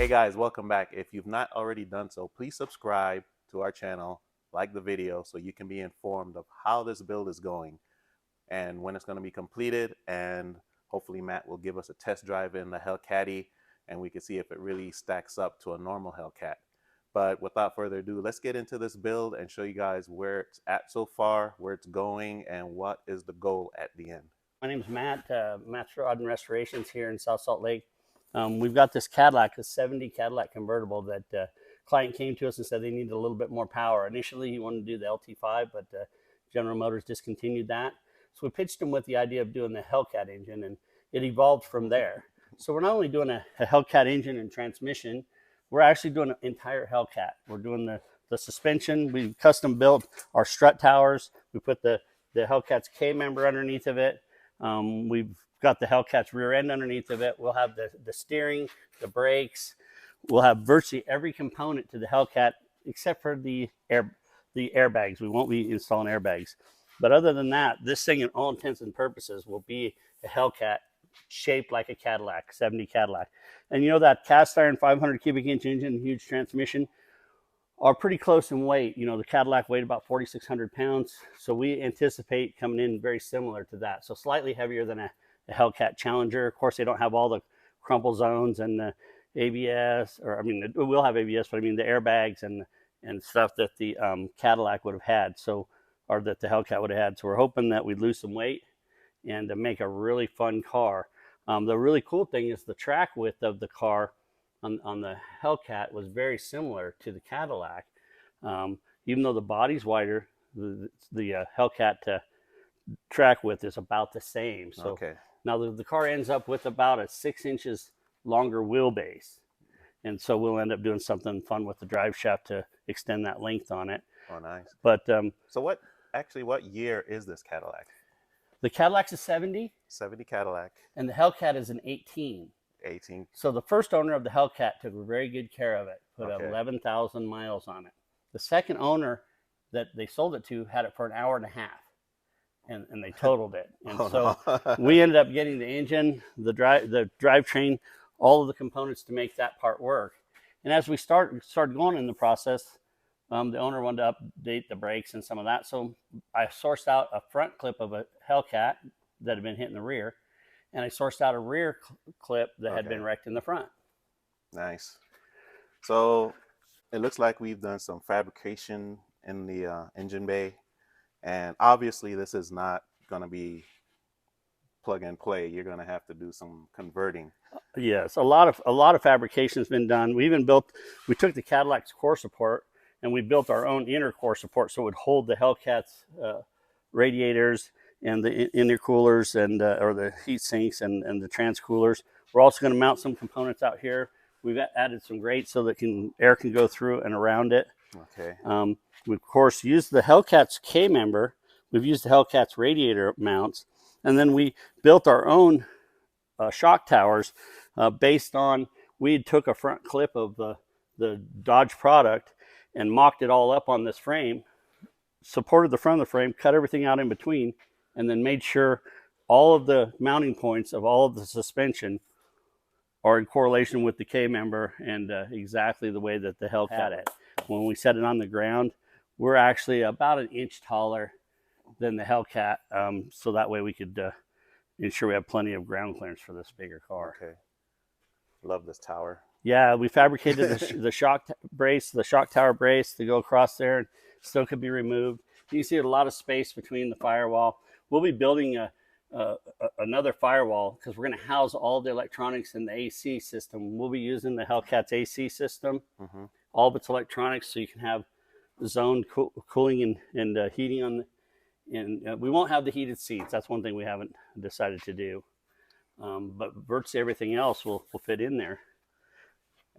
Hey guys, welcome back. If you've not already done so, please subscribe to our channel, like the video so you can be informed of how this build is going and when it's going to be completed. And hopefully Matt will give us a test drive in the Hellcaddy and we can see if it really stacks up to a normal Hellcat. But without further ado, let's get into this build and show you guys where it's at so far, where it's going, and what is the goal at the end. My name is Matt, Matt's Rod and Restorations here in South Salt Lake. We've got this Cadillac, a 70 Cadillac convertible that client came to us and said they needed a little bit more power. Initially, he wanted to do the LT5, but General Motors discontinued that. So we pitched him with the idea of doing the Hellcat engine, and it evolved from there. So we're not only doing a Hellcat engine and transmission, we're actually doing an entire Hellcat. We're doing the suspension. We custom built our strut towers. We put the Hellcat's K-member underneath of it. We've got the Hellcat's rear end underneath of it. We'll have the steering, the brakes. We'll have virtually every component to the Hellcat except for the airbags. We won't be installing airbags. But other than that, this thing, in all intents and purposes, will be a Hellcat shaped like a Cadillac, 70 Cadillac. And you know that cast iron 500 cubic inch engine, huge transmission, are pretty close in weight. You know, the Cadillac weighed about 4,600 pounds. So we anticipate coming in very similar to that. So slightly heavier than a Hellcat Challenger. Of course, they don't have all the crumple zones and the ABS, or I mean, it will have ABS, but I mean the airbags and stuff that the Cadillac would have had. So, or that the Hellcat would have had. So we're hoping that we'd lose some weight and to make a really fun car. The really cool thing is the track width of the car on the Hellcat was very similar to the Cadillac. Even though the body's wider, the Hellcat track width is about the same. So okay. Now the car ends up with about a 6 inches longer wheelbase. And so we'll end up doing something fun with the drive shaft to extend that length on it. Oh, nice. But so what year is this Cadillac? The Cadillac's a 70. 70 Cadillac. And the Hellcat is an 18. 18. So the first owner of the Hellcat took very good care of it, put 11,000 miles on it. The second owner that they sold it to had it for an hour and a half, and they totaled it. And we ended up getting the engine, the drivetrain, all of the components to make that part work. And as we started going in the process, the owner wanted to update the brakes and some of that. So I sourced out a front clip of a Hellcat that had been hit in the rear, and I sourced out a rear clip that had been wrecked in the front. Nice. So it looks like we've done some fabrication in the engine bay, and obviously this is not going to be plug and play. You're going to have to do some converting. Yes, a lot of fabrication has been done. We took the Cadillac's core support and we built our own inner core support so it would hold the Hellcat's radiators and the intercoolers and or the heat sinks and the transcoolers. We're also going to mount some components out here. We've added some grates so that air can go through and around it. Okay. We of course used the Hellcat's K-member. We've used the Hellcat's radiator mounts, and then we built our own shock towers based on, we took a front clip of the Dodge product and mocked it all up on this frame, supported the front of the frame, cut everything out in between, and then made sure all of the mounting points of all of the suspension are in correlation with the K-member and exactly the way that the Hellcat had it. When we set it on the ground, we're actually about an inch taller than the Hellcat, so that way we could ensure we have plenty of ground clearance for this bigger car. Okay. Love this tower. Yeah, we fabricated the shock brace, the shock tower brace to go across there, and still could be removed. You can see a lot of space between the firewall. We'll be building another firewall because we're going to house all the electronics in the AC system. We'll be using the Hellcat's AC system, all of its electronics, so you can have zone cooling and heating on and we won't have the heated seats. That's one thing we haven't decided to do. But virtually everything else will fit in there.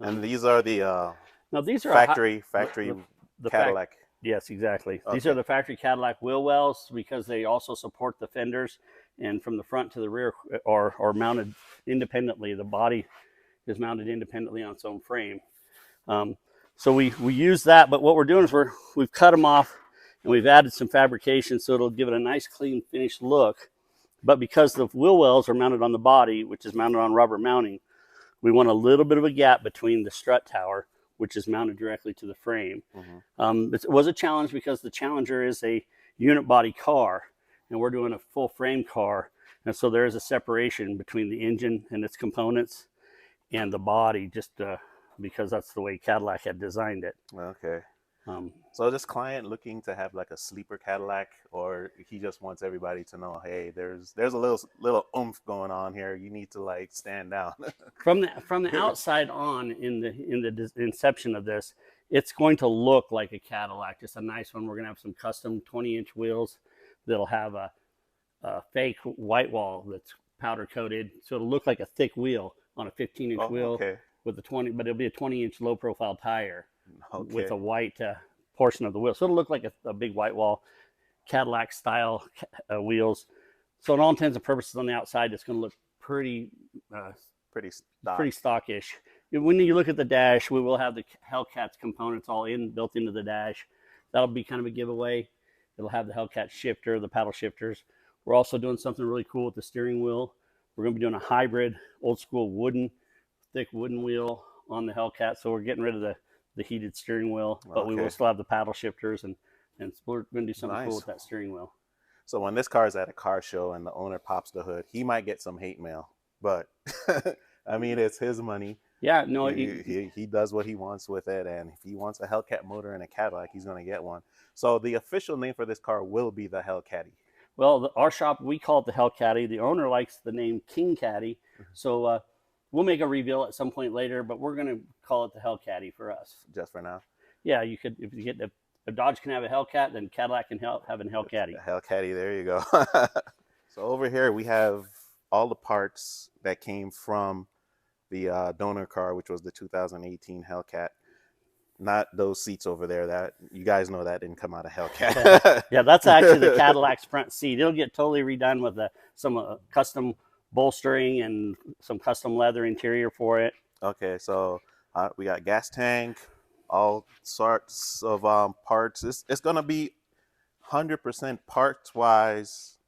And these are the these are factory Cadillac. Yes, exactly. Okay. These are the factory Cadillac wheel wells because they also support the fenders, and from the front to the rear are mounted independently. The body is mounted independently on its own frame. So we use that, but what we're doing is we've cut them off and we've added some fabrication so it'll give it a nice, clean, finished look. But because the wheel wells are mounted on the body, which is mounted on rubber mounting, we want a little bit of a gap between the strut tower, which is mounted directly to the frame. It was a challenge because the Challenger is a unit body car, and we're doing a full frame car. And so there is a separation between the engine and its components and the body, just because that's the way Cadillac had designed it. Okay. So this client looking to have like a sleeper Cadillac, or he just wants everybody to know, hey, there's a little oomph going on here. You need to like stand down. From the outside on, in the inception of this, it's going to look like a Cadillac, just a nice one. We're gonna have some custom 20-inch wheels that'll have a fake white wall that's powder coated, so it'll look like a thick wheel on a 15-inch wheel. Okay. With a 20, but it'll be a 20-inch low profile tire. Okay. With a white portion of the wheel, so it'll look like a big white wall, Cadillac style wheels. So in all intents and purposes, on the outside, it's going to look pretty stockish. When you look at the dash, we will have the Hellcat's components all built into the dash. That'll be kind of a giveaway. It'll have the Hellcat shifter, the paddle shifters. We're also doing something really cool with the steering wheel. We're going to be doing a hybrid, old school thick wooden wheel on the Hellcat. So we're getting rid of the heated steering wheel, but we will still have the paddle shifters, and we're going to do something cool with that steering wheel. So when this car is at a car show and the owner pops the hood, he might get some hate mail, but I mean, it's his money. Yeah, no, he does what he wants with it, and if he wants a Hellcat motor and a Cadillac, he's going to get one. So the official name for this car will be the Hellcaddy. Well, our shop, we call it the Hellcaddy. The owner likes the name King Caddy, so we'll make a reveal at some point later, but we're going to call it the Hellcaddy for us. Just for now? Yeah, you could, if Dodge can have a Hellcat, then Cadillac can have a Hellcaddy. A Hellcaddy, there you go. So over here we have all the parts that came from the donor car, which was the 2018 Hellcat. Not those seats over there. That you guys know that didn't come out of Hellcat. Yeah, that's actually the Cadillac's front seat. It'll get totally redone with some custom bolstering and some custom leather interior for it. Okay, so we got gas tank, all sorts of parts. It's gonna be 100% parts wise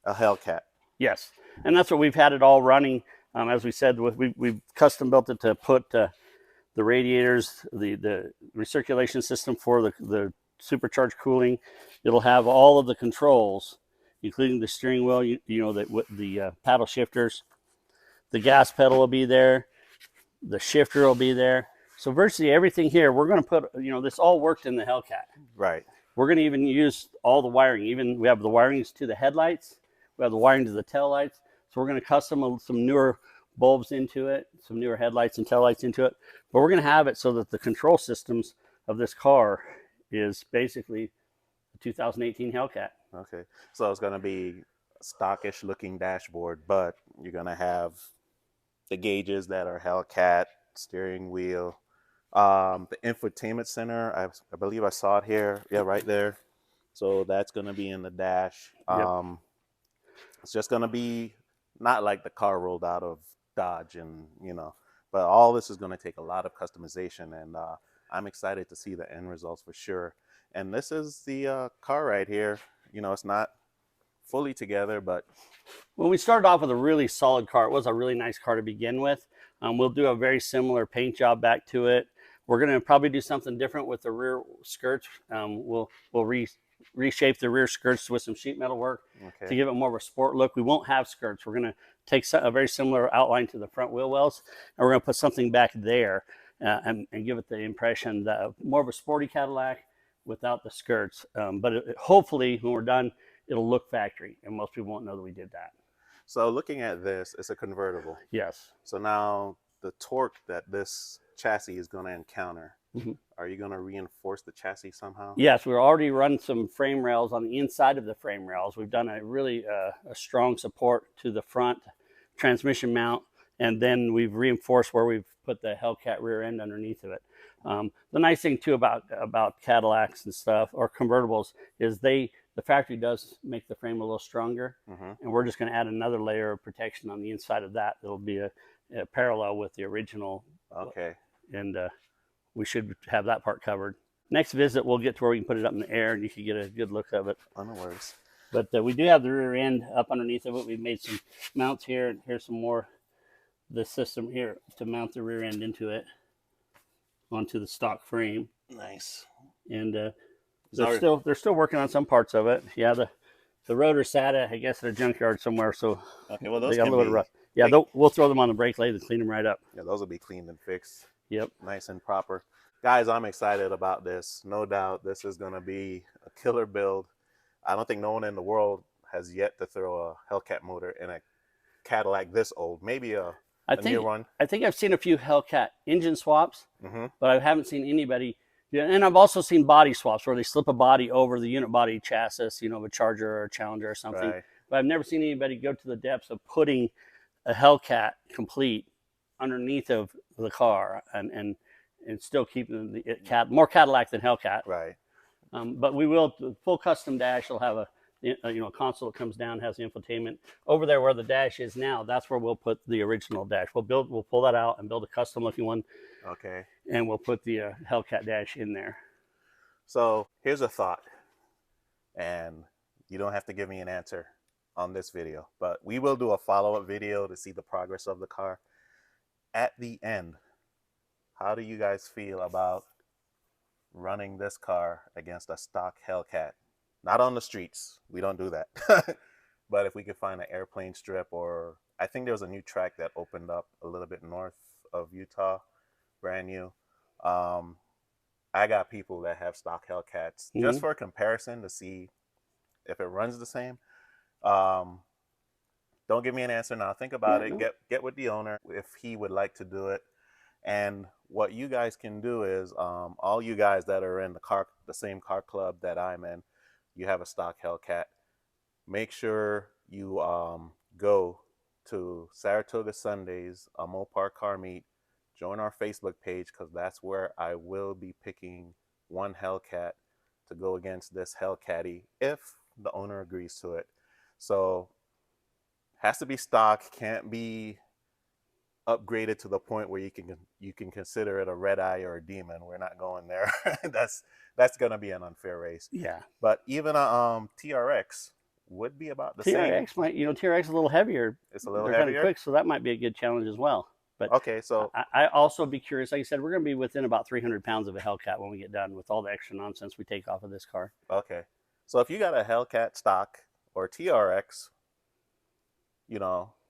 a Hellcat. Yes, and that's what we've had it all running. As we said, we've custom built it to put the radiators, the recirculation system for the supercharged cooling. It'll have all of the controls, including the steering wheel, the paddle shifters. The gas pedal will be there. The shifter will be there. So virtually everything here, we're going to put, this all worked in the Hellcat. Right. We're going to even use all the wiring. We have the wirings to the headlights. We have the wiring to the taillights. So we're going to custom some newer bulbs into it, some newer headlights and taillights into it. But we're going to have it so that the control systems of this car is basically the 2018 Hellcat. Okay. So it's going to be a stockish looking dashboard, but you're going to have the gauges that are Hellcat, steering wheel, the infotainment center. I believe I saw it here. Yeah, right there. So that's going to be in the dash. Yep. It's just going to be not like the car rolled out of Dodge, and but all this is going to take a lot of customization, and I'm excited to see the end results for sure. And this is the car right here. It's not fully together, but when we started off with a really solid car, it was a really nice car to begin with. We'll do a very similar paint job back to it. We're going to probably do something different with the rear skirts. We'll reshape the rear skirts with some sheet metal work to give it more of a sport look. We won't have skirts. We're going to take a very similar outline to the front wheel wells, and we're going to put something back there and give it the impression that more of a sporty Cadillac without the skirts. But hopefully when we're done, it'll look factory, and most people won't know that we did that. So looking at this, it's a convertible. Yes. So now the torque that this chassis is going to encounter, are you going to reinforce the chassis somehow? Yes, we've already run some frame rails on the inside of the frame rails. We've done a really a strong support to the front transmission mount, and then we've reinforced where we've put the Hellcat rear end underneath of it. The nice thing too about Cadillacs and stuff, or convertibles, is the factory does make the frame a little stronger, and we're just going to add another layer of protection on the inside of that. That'll be a parallel with the original. Okay. And we should have that part covered. Next visit, we'll get to where we can put it up in the air, and you can get a good look of it. Oh, no worries. But we do have the rear end up underneath of it. We've made some mounts here, and here's some more the system here to mount the rear end into it, onto the stock frame. Nice. And they're still working on some parts of it. Yeah, the rotor sat at, I guess, at a junkyard somewhere, so okay. Well, they those got a can little bit of be. rust. Yeah, we'll throw them on the brake lathe and clean them right up. Yeah, those will be cleaned and fixed. Yep. Nice and proper. Guys, I'm excited about this. No doubt this is going to be a killer build. I don't think no one in the world has yet to throw a Hellcat motor in a Cadillac this old. Maybe a new one. I think I've seen a few Hellcat engine swaps, Mm-hmm. but I haven't seen anybody. Yeah, and I've also seen body swaps where they slip a body over the unit body chassis, of a Charger or a Challenger or something. Right. But I've never seen anybody go to the depths of putting a Hellcat complete underneath of the car and still keeping the more Cadillac than Hellcat. Right. But we will, the full custom dash will have a console that comes down, has the infotainment. Over there where the dash is now, that's where we'll put the original dash. We'll pull that out and build a custom looking one. Okay. And we'll put the Hellcat dash in there. So here's a thought, and you don't have to give me an answer on this video, but we will do a follow-up video to see the progress of the car. At the end, how do you guys feel about running this car against a stock Hellcat? Not on the streets, we don't do that. But if we could find an airplane strip, or I think there was a new track that opened up a little bit north of Utah, brand new. I got people that have stock Hellcats just for comparison to see if it runs the same. Don't give me an answer now. Think about it. Get with the owner if he would like to do it. And what you guys can do is, all you guys that are in the same car club that I'm in, you have a stock Hellcat. Make sure you go to Saratoga Sundays, a Mopar car meet. Join our Facebook page, because that's where I will be picking one Hellcat to go against this Hellcaddy if the owner agrees to it. So has to be stock, can't be upgraded to the point where you can consider it a red eye or a demon. We're not going there. that's gonna be an unfair race. Yeah. But even a TRX would be about the same. TRX might, TRX is a little heavier. It's a little They're heavier. kind of quick, so that might be a good challenge as well. But okay, so I also be curious. Like I said, we're going to be within about 300 pounds of a Hellcat when we get done with all the extra nonsense we take off of this car. Okay, so if you got a Hellcat stock or TRX,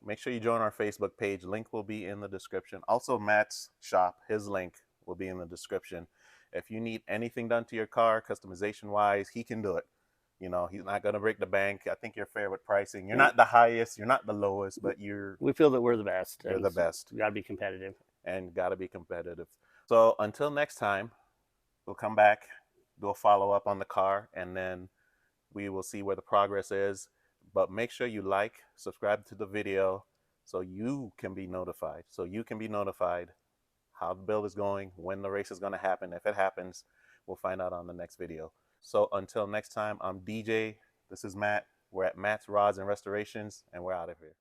make sure you join our Facebook page. Link will be in the description. Also, Matt's shop, his link will be in the description. If you need anything done to your car, customization wise, he can do it. He's not going to break the bank. I think you're fair with pricing. You're not the highest, you're not the lowest, but we feel that we're the best. You're the best. We got to be competitive. And got to be competitive. So until next time, we'll come back, do a follow-up on the car, and then we will see where the progress is. But make sure you subscribe to the video so you can be notified. How the build is going, when the race is going to happen. If it happens, we'll find out on the next video. So until next time, I'm DJ. This is Matt. We're at Matt's Rods and Restorations, and we're out of here.